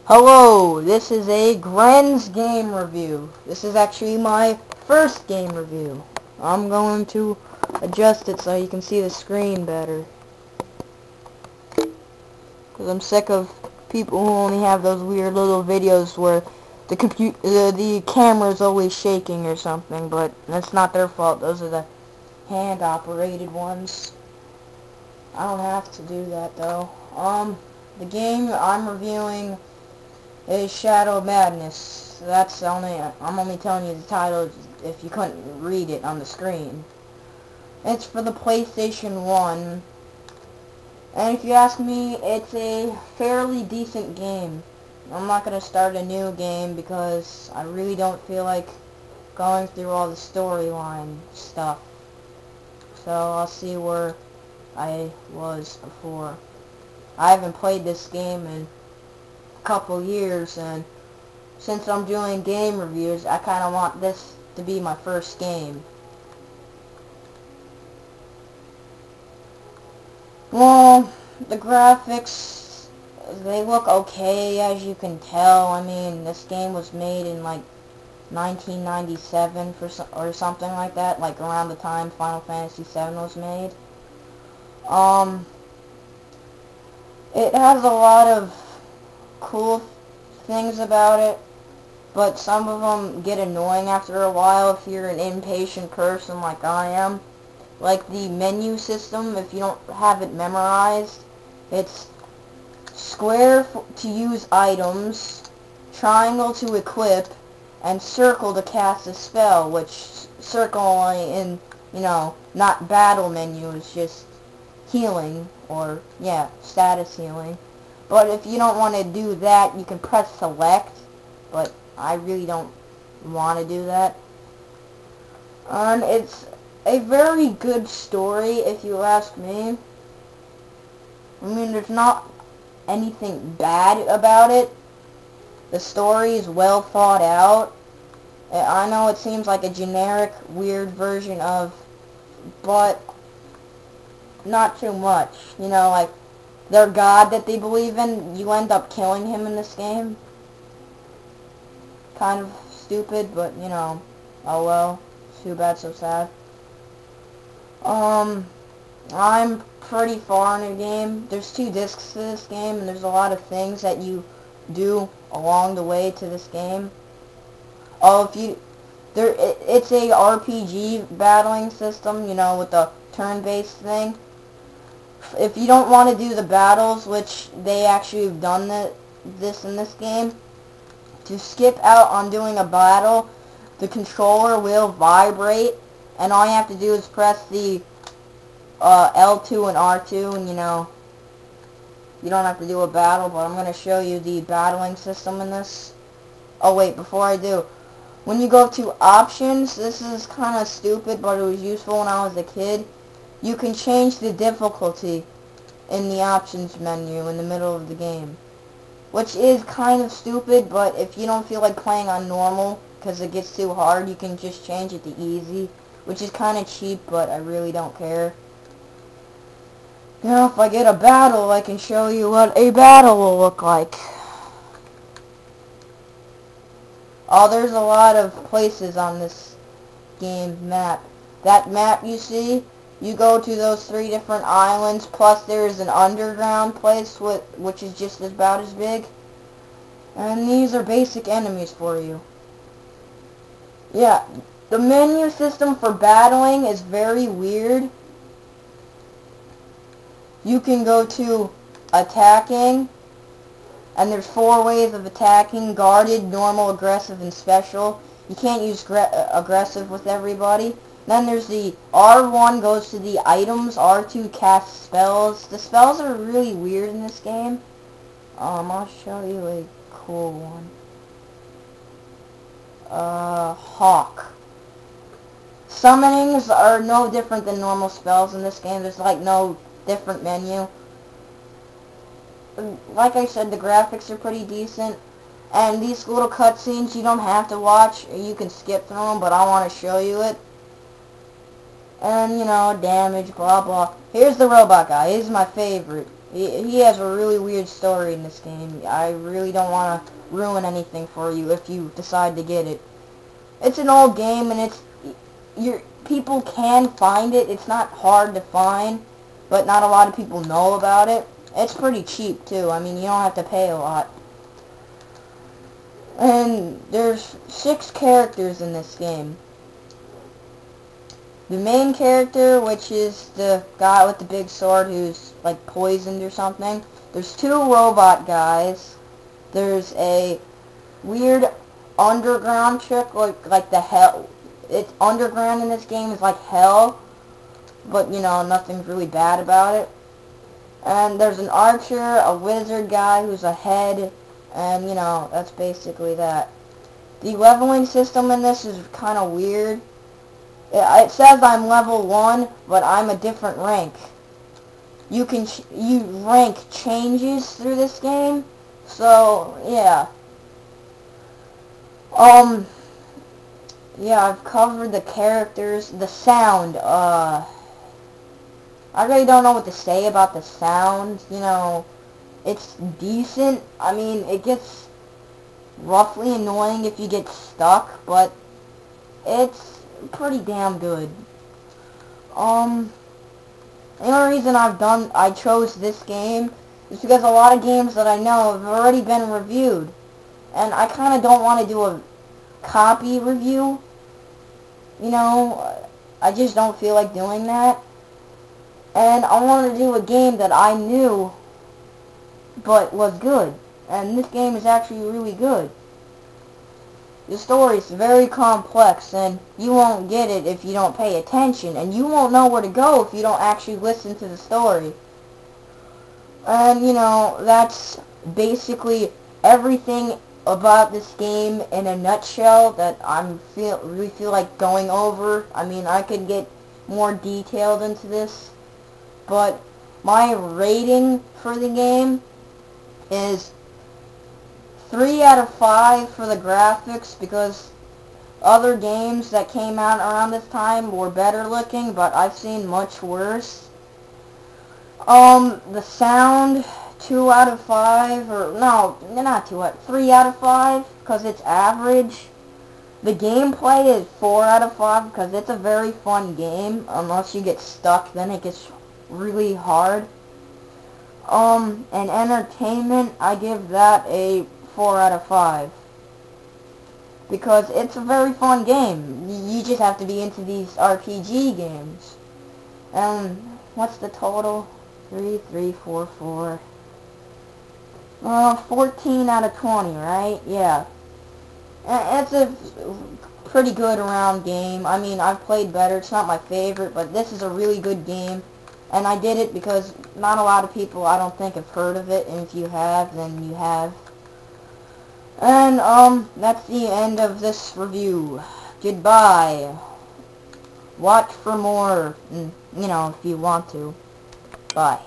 Hello, this is a Grenze game review. This is actually my first game review. I'm going to adjust it so you can see the screen better. Because I'm sick of people who only have those weird little videos where the camera's always shaking or something, but that's not their fault. Those are the hand-operated ones. I don't have to do that though. The game I'm reviewing is Shadow Madness. I'm only telling you the title if you couldn't read it on the screen. It's for the PlayStation 1. And if you ask me, it's a fairly decent game. I'm not going to start a new game because I really don't feel like going through all the storyline stuff. So I'll see where I was before. I haven't played this game in couple years, and since I'm doing game reviews, I kind of want this to be my first game. Well, the graphics, they look okay, as you can tell. I mean, this game was made in like 1997 or something like that, like around the time Final Fantasy VII was made. It has a lot of cool things about it, but some of them get annoying after a while if you're an impatient person like I am. Like the menu system, if you don't have it memorized, it's square to use items, triangle to equip, and circle to cast a spell, which circle only in, not battle menu, it's just healing, or, yeah, status healing. But if you don't want to do that, you can press select, but I really don't want to do that. And it's a very good story, if you ask me. I mean, there's not anything bad about it. The story is well thought out. I know it seems like a generic, weird version of, but not too much. Like, their god that they believe in, you end up killing him in this game. Kind of stupid, but, oh well. Too bad, so sad. I'm pretty far in the game. There's 2 discs to this game, and there's a lot of things that you do along the way to this game. It's a RPG battling system, with the turn-based thing. If you don't want to do the battles, which they actually have done this in this game, to skip out on doing a battle, the controller will vibrate, and all you have to do is press the L2 and R2, and you don't have to do a battle, but I'm going to show you the battling system in this. Oh wait, before I do, when you go to options, this is kind of stupid, but it was useful when I was a kid. You can change the difficulty in the options menu in the middle of the game, which is kind of stupid, but if you don't feel like playing on normal because it gets too hard, you can just change it to easy, which is kind of cheap, but I really don't care. If I get a battle, I can show you what a battle will look like. Oh, there's a lot of places on this game map. That map you see, you go to those 3 different islands, plus there's an underground place which is just about as big. And these are basic enemies for you. Yeah, the menu system for battling is very weird. You can go to attacking, and there's 4 ways of attacking: guarded, normal, aggressive, and special. You can't use aggressive with everybody. Then there's the R1 goes to the items, R2 casts spells. The spells are really weird in this game. I'll show you a cool one. Hawk. Summonings are no different than normal spells in this game. There's like no different menu. Like I said, the graphics are pretty decent. And these little cutscenes you don't have to watch, you can skip through them, but I want to show you it. And, damage, blah, blah. Here's the robot guy. He's my favorite. He has a really weird story in this game. I really don't want to ruin anything for you if you decide to get it. It's an old game, and people can find it. It's not hard to find, but not a lot of people know about it. It's pretty cheap, too. I mean, you don't have to pay a lot. And there's 6 characters in this game. The main character, which is the guy with the big sword who's, like, poisoned or something. There's 2 robot guys. There's a weird underground chick, like the hell. It's underground in this game is like hell. But, you know, nothing's really bad about it. And there's an archer, a wizard guy who's a head, and, you know, that's basically that. The leveling system in this is kind of weird. It says I'm level 1, but I'm a different rank. Rank changes through this game, so, yeah. Yeah, I've covered the characters, the sound, I really don't know what to say about the sound, you know, it's decent. I mean, it gets roughly annoying if you get stuck, but it's pretty damn good. The only reason I chose this game is because a lot of games that I know have already been reviewed, and I kind of don't want to do a copy review, you know, I just don't feel like doing that. And I wanted to do a game that I knew but was good. And this game is actually really good. The story is very complex, and you won't get it if you don't pay attention. And you won't know where to go if you don't actually listen to the story. And, you know, that's basically everything about this game in a nutshell that really feel like going over. I mean, I could get more detailed into this, but my rating for the game is 3 out of 5 for the graphics, because other games that came out around this time were better looking, but I've seen much worse. The sound, 2 out of 5, or no, not 3 out of 5, because it's average. The gameplay is 4 out of 5, because it's a very fun game. Unless you get stuck, then it gets really hard. And entertainment, I give that a 4 out of 5. Because it's a very fun game. You just have to be into these RPG games. What's the total? 3, 3, 4, 4. 14 out of 20, right? Yeah. It's a pretty good round game. I mean, I've played better. It's not my favorite, but this is a really good game. And I did it because not a lot of people, I don't think, have heard of it. And if you have, then you have. And, that's the end of this review. Goodbye. Watch for more, you know, if you want to. Bye.